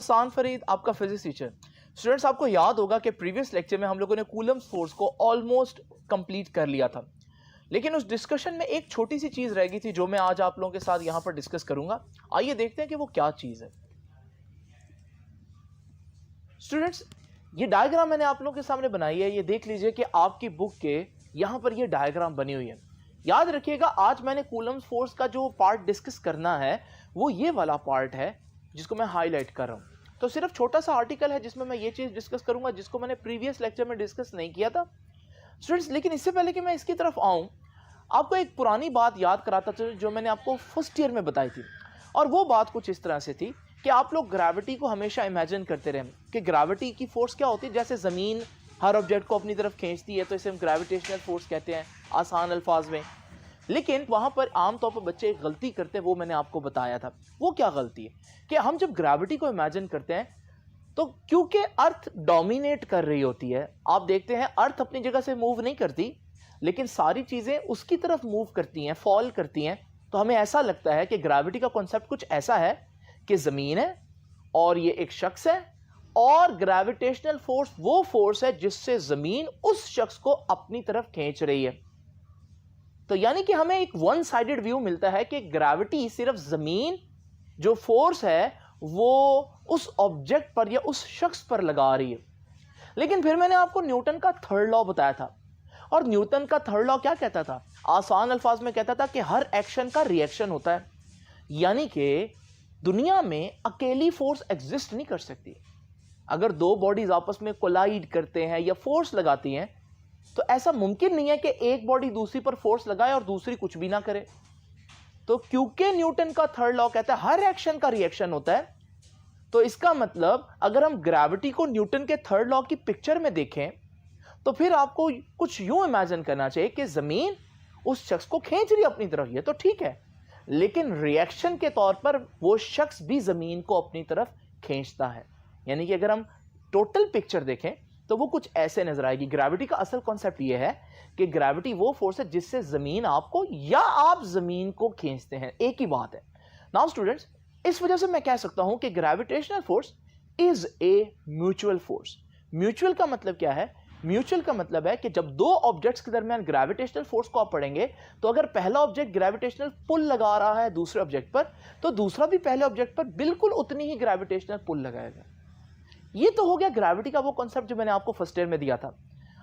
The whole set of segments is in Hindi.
सान फरीद, आपका फिजिक्स टीचर। स्टूडेंट्स, आपको याद होगा कि प्रीवियस लेक्चर में हम लोगों ने कूलम्स फोर्स को ऑलमोस्ट कंप्लीट कर लिया था, लेकिन उस डिस्कशन में एक छोटी सी चीज रह गई थी जो मैं आज आप लोगों के साथ यहां पर डिस्कस करूंगा। आइए देखते हैं कि वो क्या चीज है। स्टूडेंट्स, ये डायग्राम मैंने आप लोगों के सामने बनाई है। ये देख लीजिए कि आपकी बुक के यहां पर ये डायग्राम बनी हुई है। याद रखिएगा, आज मैंने कूलम्स फोर्स का जो पार्ट डिस्कस करना है वो ये वाला पार्ट है जिसको मैं हाईलाइट कर रहा हूं। तो सिर्फ छोटा सा आर्टिकल है जिसमें मैं ये चीज डिस्कस करूंगा जिसको मैंने प्रीवियस लेक्चर में डिस्कस नहीं किया था स्टूडेंट्स। लेकिन इससे पहले कि मैं इसकी तरफ आऊं, आपको एक पुरानी बात याद कराता था जो मैंने आपको फर्स्ट ईयर में बताई थी। और वो बात कुछ इस तरह से थी कि आप लोग ग्रेविटी को हमेशा इमेजिन करते रहे कि ग्रेविटी की फोर्स क्या होती है। जैसे जमीन हर ऑब्जेक्ट को अपनी तरफ खींचती है तो इसे हम ग्रेविटेशनल फोर्स कहते हैं आसान अल्फाज में। लेकिन वहां पर आमतौर पर बच्चे एक गलती करते हैं, वो मैंने आपको बताया था। वो क्या गलती है कि हम जब ग्रेविटी को इमेजिन करते हैं तो क्योंकि अर्थ डोमिनेट कर रही होती है, आप देखते हैं अर्थ अपनी जगह से मूव नहीं करती लेकिन सारी चीजें उसकी तरफ मूव करती हैं, फॉल करती हैं। तो हमें ऐसा लगता है कि ग्रेविटी का कॉन्सेप्ट कुछ ऐसा है कि जमीन है और ये एक शख्स है और ग्रेविटेशनल फोर्स वो फोर्स है जिससे जमीन उस शख्स को अपनी तरफ खींच रही है। तो यानी कि हमें एक वन साइडेड व्यू मिलता है कि ग्रेविटी सिर्फ जमीन जो फोर्स है वो उस ऑब्जेक्ट पर या उस शख्स पर लगा रही है। लेकिन फिर मैंने आपको न्यूटन का थर्ड लॉ बताया था, और न्यूटन का थर्ड लॉ क्या कहता था? आसान अल्फाज में कहता था कि हर एक्शन का रिएक्शन होता है। यानी कि दुनिया में अकेली फोर्स एग्जिस्ट नहीं कर सकती। अगर दो बॉडीज आपस में कोलाइड करते हैं या फोर्स लगाती हैं तो ऐसा मुमकिन नहीं है कि एक बॉडी दूसरी पर फोर्स लगाए और दूसरी कुछ भी ना करे। तो क्योंकि न्यूटन का थर्ड लॉ कहता है हर एक्शन का रिएक्शन होता है, तो इसका मतलब अगर हम ग्रेविटी को न्यूटन के थर्ड लॉ की पिक्चर में देखें तो फिर आपको कुछ यूं इमेजिन करना चाहिए कि जमीन उस शख्स को खींच रही है अपनी तरफ, ये तो ठीक है, लेकिन रिएक्शन के तौर पर वो शख्स भी जमीन को अपनी तरफ खींचता है। यानी कि अगर हम टोटल पिक्चर देखें तो वो कुछ ऐसे नजर आएगी। ग्रेविटी का असल कॉन्सेप्ट ये है कि ग्रेविटी वो फोर्स है जिससे जमीन आपको या आप जमीन को खींचते हैं, एक ही बात है। नाउ स्टूडेंट्स, इस वजह से मैं कह सकता हूं कि gravitational force is a mutual force. Mutual का मतलब क्या है? म्यूचुअल का मतलब है कि जब दो ऑब्जेक्ट्स के दरमियान ग्रेविटेशनल फोर्स को आप पढ़ेंगे तो अगर पहला ऑब्जेक्ट ग्रेविटेशनल पुल लगा रहा है दूसरे ऑब्जेक्ट पर, तो दूसरा भी पहले ऑब्जेक्ट पर बिल्कुल उतनी ही ग्रेविटेशनल पुल लगाएगा। ये तो हो गया ग्रेविटी का वो कॉन्सेप्ट जो मैंने आपको फर्स्ट ईयर में दिया था।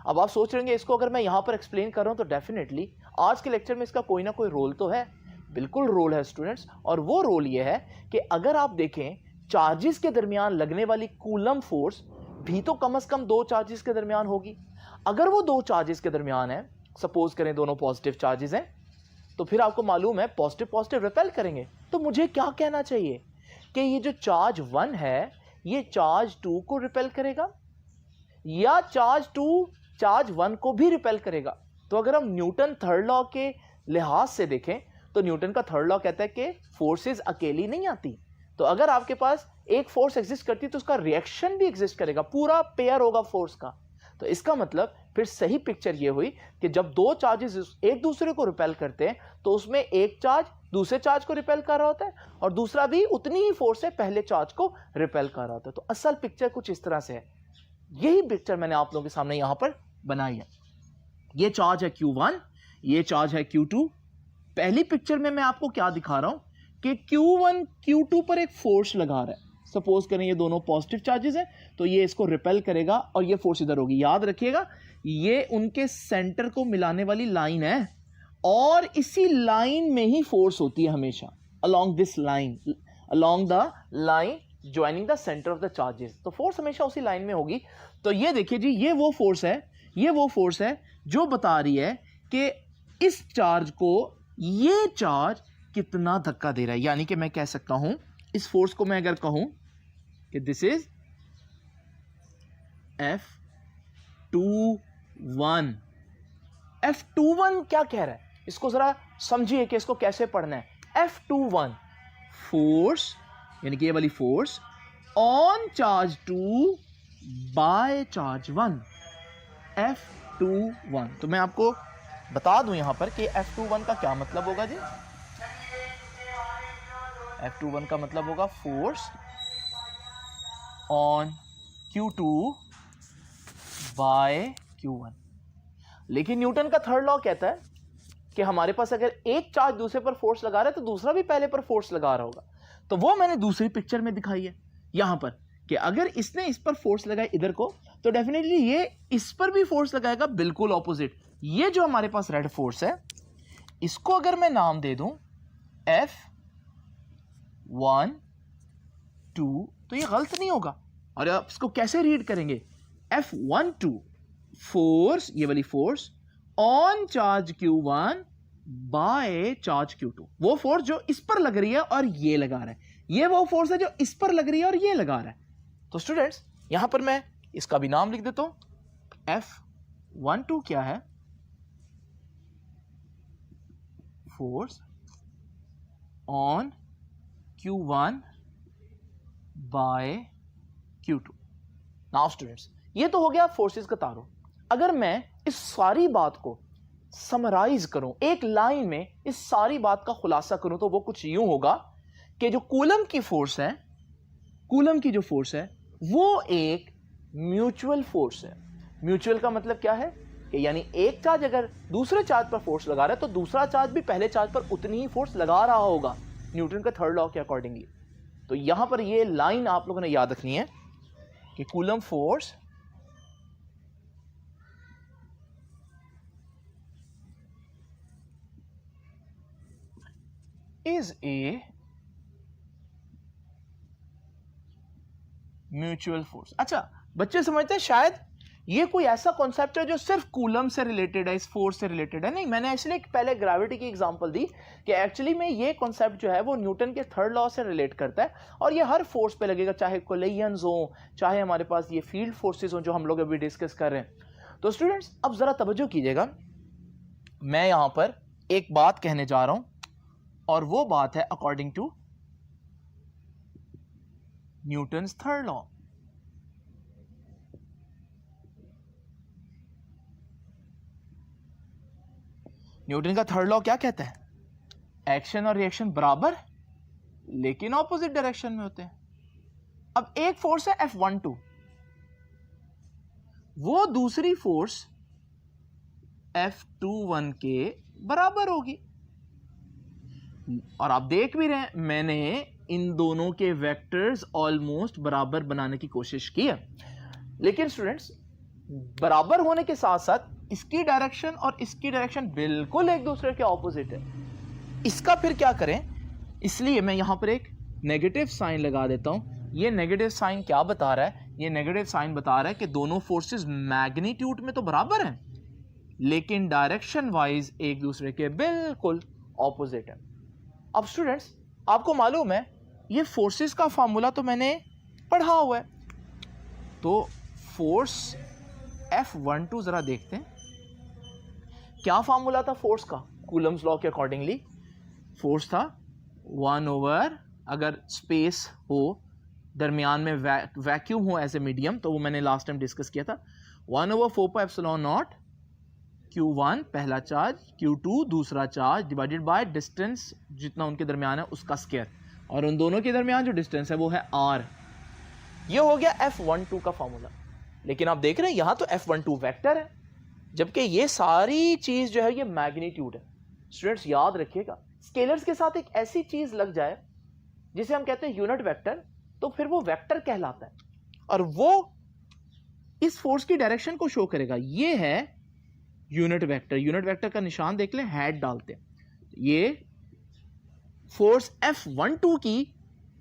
अब आप सोच रहे हैं इसको अगर मैं यहां पर एक्सप्लेन कर रहा हूं तो डेफिनेटली आज के लेक्चर में इसका कोई ना कोई रोल तो है। बिल्कुल रोल है स्टूडेंट्स, और वो रोल ये है कि अगर आप देखें चार्जेस के दरमियान लगने वाली कूलम फोर्स भी तो कम से कम दो चार्जेस के दरमियान होगी। अगर वो दो चार्जेस के दरमियान है, सपोज करें दोनों पॉजिटिव चार्जेस हैं, तो फिर आपको मालूम है पॉजिटिव पॉजिटिव रिपेल करेंगे। तो मुझे क्या कहना चाहिए कि ये जो चार्ज 1 है ये चार्ज 2 को रिपेल करेगा या चार्ज 2 चार्ज 1 को भी रिपेल करेगा? तो अगर हम न्यूटन थर्ड लॉ के लिहाज से देखें तो न्यूटन का थर्ड लॉ कहता है कि फोर्सेस अकेली नहीं आती। तो अगर आपके पास एक फोर्स एग्जिस्ट करती है तो उसका रिएक्शन भी एग्जिस्ट करेगा, पूरा पेयर होगा फोर्स का। तो इसका मतलब फिर सही पिक्चर ये हुई कि जब दो चार्जेस एक दूसरे को रिपेल करते हैं तो उसमें एक चार्ज दूसरे चार्ज को रिपेल कर रहा होता है और दूसरा भी उतनी ही फोर्स से पहले चार्ज को रिपेल कर रहा होता है। तो असल पिक्चर कुछ इस तरह से है। यही पिक्चर मैंने आप लोगों के सामने यहां पर बनाई है। ये चार्ज है Q1, ये चार्ज है Q2। पहली पिक्चर में मैं आपको क्या दिखा रहा हूं कि Q1 Q2 पर एक फोर्स लगा रहा है। सपोज करें ये दोनों पॉजिटिव चार्जेस हैं तो ये इसको रिपेल करेगा और ये फोर्स इधर होगी। याद रखिएगा ये उनके सेंटर को मिलाने वाली लाइन है और इसी लाइन में ही फोर्स होती है हमेशा, along this line, along the line joining the centre of the charges. तो फोर्स हमेशा उसी लाइन में होगी। तो ये देखिए जी, ये वो फोर्स है, ये वो फोर्स है जो बता रही है कि इस चार्ज को ये चार्ज कितना धक्का दे रहा है। यानी कि मैं कह सकता हूं इस फोर्स को मैं अगर कहूं कि दिस इज F21। F21 क्या कह रहा है? इसको जरा समझिए कि इसको कैसे पढ़ना है। F21 फोर्स, यानी कि ये वाली force on charge 2 by charge 1, F21। तो मैं आपको बता दूं यहां पर कि F21 का क्या मतलब होगा जी। F21 का मतलब होगा force on Q2 bye Q1। लेकिन न्यूटन का थर्ड लॉ कहता है कि हमारे पास अगर एक चार्ज दूसरे पर फोर्स लगा रहा है तो दूसरा भी पहले पर फोर्स लगा रहा होगा। तो वो मैंने दूसरी पिक्चर में दिखाई है यहां पर कि अगर इसने इस पर फोर्स लगाया इधर को तो डेफिनेटली ये इस पर भी फोर्स लगाएगा बिल्कुल ऑपोजिट। ये जो हमारे पास रेड फोर्स है इसको अगर मैं नाम दे दूं F1 2 तो ये गलत नहीं होगा। और आप इसको कैसे रीड करेंगे? F12 फोर्स, ये वाली force on charge Q1 by charge Q2। वो फोर्स जो इस पर लग रही है और ये लगा रहा है, ये वो फोर्स है जो इस पर लग रही है और ये लगा रहा है। तो स्टूडेंट्स यहां पर मैं इसका भी नाम लिख देता हूं। F12 क्या है? Force on Q1 by Q2। Now students ये तो हो गया फोर्सेस का तारुफ। अगर मैं इस सारी बात को समराइज करूं एक लाइन में, इस सारी बात का खुलासा करूं तो वो कुछ यूं होगा कि जो कूलम की फोर्स है, कूलम की जो फोर्स है वो एक म्यूचुअल फोर्स है। म्यूचुअल का मतलब क्या है कि यानी एक चार्ज अगर दूसरे चार्ज पर फोर्स लगा रहा है तो दूसरा चार्ज भी पहले चार्ज पर उतनी ही फोर्स लगा रहा होगा न्यूटन का थर्ड लॉ के अकॉर्डिंगली। तो यहां पर ये लाइन आप लोगों ने याद रखनी है कि coulomb force is a mutual force. अच्छा बच्चे समझते हैं शायद ये कोई ऐसा कॉन्सेप्ट है जो सिर्फ कूलम से रिलेटेड है, इस फोर्स से रिलेटेड है। नहीं, मैंने इसलिए पहले ग्रेविटी की एग्जांपल दी कि एक्चुअली में ये कॉन्सेप्ट जो है वो न्यूटन के थर्ड लॉ से रिलेट करता है और ये हर फोर्स पे लगेगा, चाहे कोलिजन्स हो, चाहे हमारे पास ये फील्ड फोर्सेस हो जो हम लोग अभी डिस्कस कर रहे हैं। तो स्टूडेंट्स अब जरा तवज्जो कीजिएगा, मैं यहां पर एक बात कहने जा रहा हूं और वो बात है according to Newton's third law. Newton का थर्ड लॉ क्या कहता है? एक्शन और रिएक्शन बराबर लेकिन ऑपोजिट डायरेक्शन में होते हैं। अब एक फोर्स है F12, वो दूसरी फोर्स F21 के बराबर होगी। और आप देख भी रहे हैं मैंने इन दोनों के वेक्टर्स ऑलमोस्ट बराबर बनाने की कोशिश की है। लेकिन स्टूडेंट्स बराबर होने के साथ साथ इसकी डायरेक्शन और इसकी डायरेक्शन बिल्कुल एक दूसरे के ऑपोजिट है। इसका फिर क्या करें? इसलिए मैं यहां पर एक नेगेटिव साइन लगा देता हूं। ये नेगेटिव साइन क्या बता रहा है? ये नेगेटिव साइन बता रहा है कि दोनों फोर्सेस मैग्नीट्यूड में तो बराबर हैं लेकिन डायरेक्शन वाइज एक दूसरे के बिल्कुल ऑपोजिट है। अब स्टूडेंट्स आपको मालूम है ये फोर्सेस का फार्मूला तो मैंने पढ़ा हुआ है। तो फोर्स F12 जरा देखते हैं क्या फार्मूला था फोर्स का कूलम्स लॉ के अकॉर्डिंगली। फोर्स था 1/, अगर स्पेस हो दरमियान में वैक्यूम हो एज ए मीडियम, तो वो मैंने लास्ट टाइम डिस्कस किया था, 1/4πε0 Q1 पहला चार्ज, Q2 दूसरा चार्ज, डिवाइडेड बाय डिस्टेंस जितना उनके दरमियान है उसका स्क्वायर, और उन दोनों के दरमियान जो डिस्टेंस है वो है r। ये हो गया F12 का फार्मूला। लेकिन आप देख रहे हैं यहां तो F12 वेक्टर है जबकि ये सारी चीज जो है ये मैग्नीट्यूड है। स्टूडेंट्स याद रखिएगा स्केलर्स के साथ एक ऐसी चीज लग जाए जिसे हम कहते हैं यूनिट वेक्टर, तो फिर वो वेक्टर कहलाता है और वो इस फोर्स की डायरेक्शन को शो करेगा। ये है यूनिट वेक्टर। यूनिट वेक्टर का निशान देख लें, हैट डालते हैं। ये फोर्स F12 की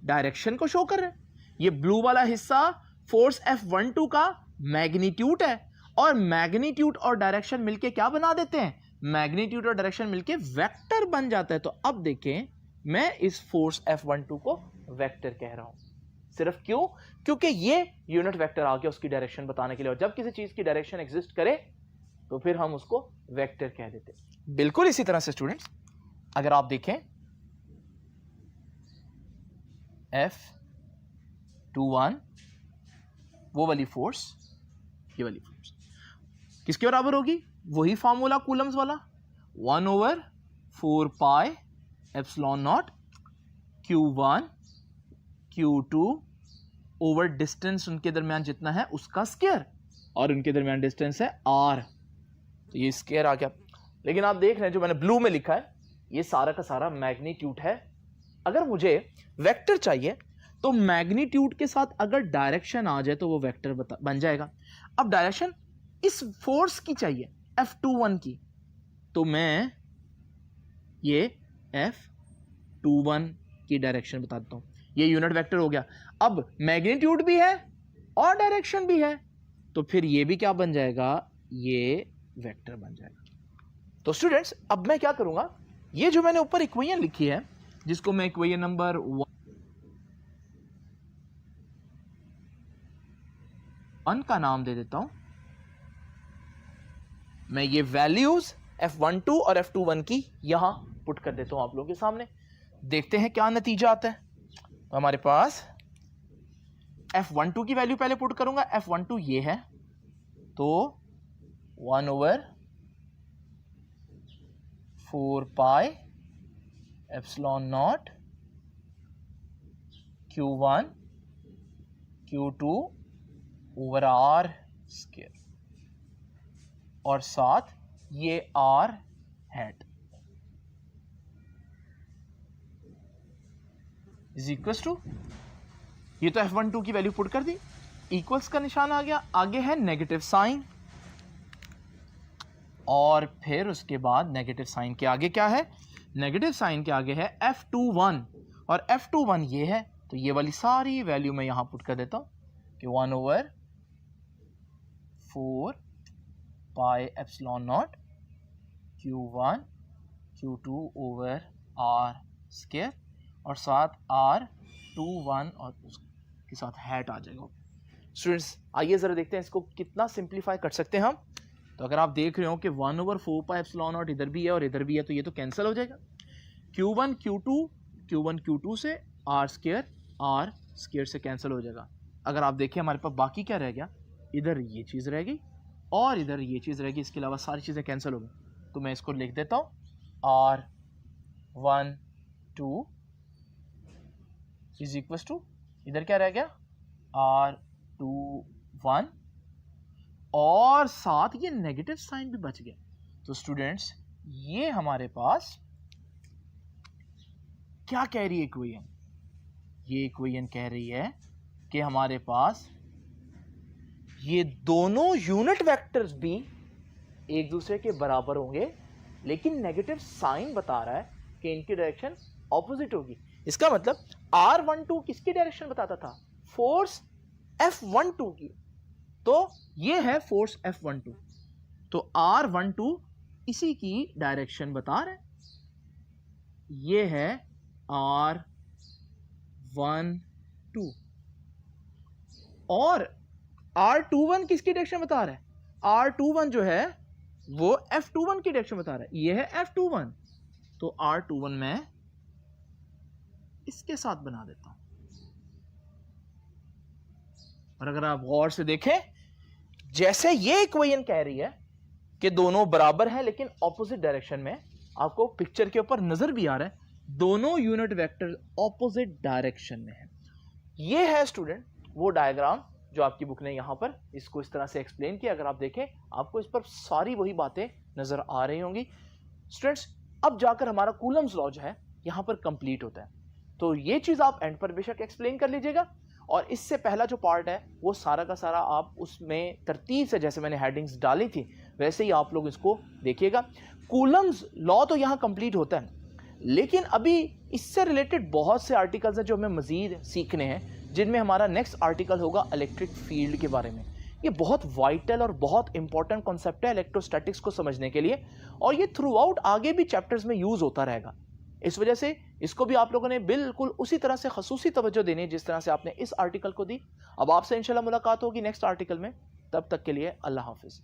डायरेक्शन को शो कर रहे हैं। ये ब्लू वाला हिस्सा फोर्स F12 का मैग्नीट्यूड है और मैग्नीट्यूड और डायरेक्शन मिलके क्या बना देते हैं? मैग्नीट्यूड और डायरेक्शन मिलके वेक्टर बन जाता है। तो अब देखें मैं इस फोर्स F12 को वेक्टर कह रहा हूं। सिर्फ क्यों? क्योंकि ये यूनिट वेक्टर आ गया उसकी डायरेक्शन बताने के लिए, और जब किसी चीज की डायरेक्शन एग्जिस्ट करे तो फिर हम उसको वेक्टर कह देते हैं। बिल्कुल इसी तरह से स्टूडेंट्स अगर आप देखें F21 वो वाली फोर्स, ये वाली फोर्स किसके बराबर होगी? वही फार्मूला कूलम्स वाला, 1/4πε0 Q1 Q2 ओवर डिस्टेंस उनके दरमियान जितना है उसका स्क्वायर, और उनके दरमियान डिस्टेंस है r, तो ये स्क्वायर आ गया। लेकिन आप देख रहे हैं जो मैंने ब्लू में लिखा है ये सारा का सारा मैग्नीट्यूड है। अगर मुझे वेक्टर चाहिए तो मैग्नीट्यूड के साथ अगर डायरेक्शन आ जाए तो वो वेक्टर बन जाएगा। अब डायरेक्शन इस फोर्स की चाहिए F21 की, तो मैं ये F21 की डायरेक्शन बता देता हूं, ये यूनिट वेक्टर हो गया। अब मैग्नीट्यूड भी है और डायरेक्शन भी है, तो फिर ये भी क्या बन जाएगा, ये वेक्टर बन जाएगा। तो स्टूडेंट्स अब मैं क्या करूंगा, ये जो मैंने ऊपर इक्वेशन लिखी है जिसको मैं इक्वेशन नंबर 1 का नाम दे देता हूं, मैं ये वैल्यूज F12 और F21 की यहां पुट कर देता हूं आप लोगों के सामने। देखते हैं क्या नतीजा आता है। तो हमारे पास F12 की वैल्यू पहले पुट करूंगा, F12 ये है, तो 1/4 pi epsilon naught Q1 Q2 over R square, और साथ ये R hat is equals to, ये तो F12 की वैल्यू पुट कर दी, इक्वल्स का निशान आ गया, आगे है नेगेटिव साइन, और फिर उसके बाद नेगेटिव साइन के आगे क्या है, नेगेटिव साइन के आगे है F21, और F21 ये है, तो ये वाली सारी वैल्यू मैं यहां पुट कर देता हूं कि 1/4 pi epsilon naught Q1 Q2 over R square, और साथ R21 और उसके साथ हैट आ जाएगा। स्टूडेंट्स आइए जरा देखते हैं इसको कितना सिंप्लीफाई कर सकते हैं हम। तो अगर आप देख रहे हो कि 1/4 पाई एप्सिलॉन नॉट इधर भी है और इधर भी है, तो ये तो कैंसिल हो जाएगा। Q1 Q2 से R स्क्वायर से कैंसिल हो जाएगा। अगर आप देखें हमारे पास बाकी क्या रह गया, इधर ये चीज़ रह गई और इधर ये चीज़ रह गई, इसके अलावा सारी चीज़ें कैंसिल हो गई। तो मैं इसको लिख देता हूँ R1 2 इज इक्वल टू, इधर क्या रह गया R2 1, और साथ ये नेगेटिव साइन भी बच गया। तो स्टूडेंट्स ये हमारे पास क्या कह रही है इक्वेशन, ये इक्वेशन कह रही है कि हमारे पास ये दोनों यूनिट वेक्टर्स भी एक दूसरे के बराबर होंगे, लेकिन नेगेटिव साइन बता रहा है कि इनकी डायरेक्शन ऑपोजिट होगी। इसका मतलब R12 किसकी डायरेक्शन बताता था, फोर्स F12 की, तो ये है फोर्स F12, तो R12 इसी की डायरेक्शन बता रहे हैं, ये है R12, और R21 किसकी डायरेक्शन बता रहा है, R21 जो है वो F21 की डायरेक्शन बता रहा है, ये है F21, तो R21 मैं इसके साथ बना देता हूं। और अगर आप गौर से देखें, जैसे ये इक्वेशन कह रही है कि दोनों बराबर हैं लेकिन ऑपोजिट डायरेक्शन में, आपको पिक्चर के ऊपर नजर भी आ रहा है दोनों यूनिट वेक्टर ऑपोजिट डायरेक्शन में है। ये है स्टूडेंट वो डायग्राम जो आपकी बुक ने यहां पर इसको इस तरह से एक्सप्लेन किया। अगर आप देखें आपको इस पर सारी वही बातें नजर आ रही होंगी। स्टूडेंट्स अब जाकर हमारा कूलम्स लॉ जो है यहां पर कंप्लीट होता है, तो ये चीज आप एंड पर बेशक एक्सप्लेन कर लीजिएगा, और इससे पहला जो पार्ट है वो सारा का सारा आप उसमें तरतीब से, जैसे मैंने हेडिंग्स डाली थी वैसे ही आप लोग इसको देखिएगा। कूलम्स लॉ तो यहाँ कंप्लीट होता है, लेकिन अभी इससे रिलेटेड बहुत से आर्टिकल्स हैं जो हमें मजीद सीखने हैं, जिनमें हमारा नेक्स्ट आर्टिकल होगा इलेक्ट्रिक फील्ड के बारे में। ये बहुत वाइटल और बहुत इंपॉर्टेंट कॉन्सेप्ट है इलेक्ट्रोस्टैटिक्स को समझने के लिए, और ये थ्रू आउट आगे भी चैप्टर्स में यूज होता रहेगा। इस वजह से इसको भी आप लोगों ने बिल्कुल उसी तरह से खसूसी तवज्जो देनी है जिस तरह से आपने इस आर्टिकल को दी। अब आपसे इंशाल्लाह मुलाकात होगी नेक्स्ट आर्टिकल में, तब तक के लिए अल्लाह हाफिज।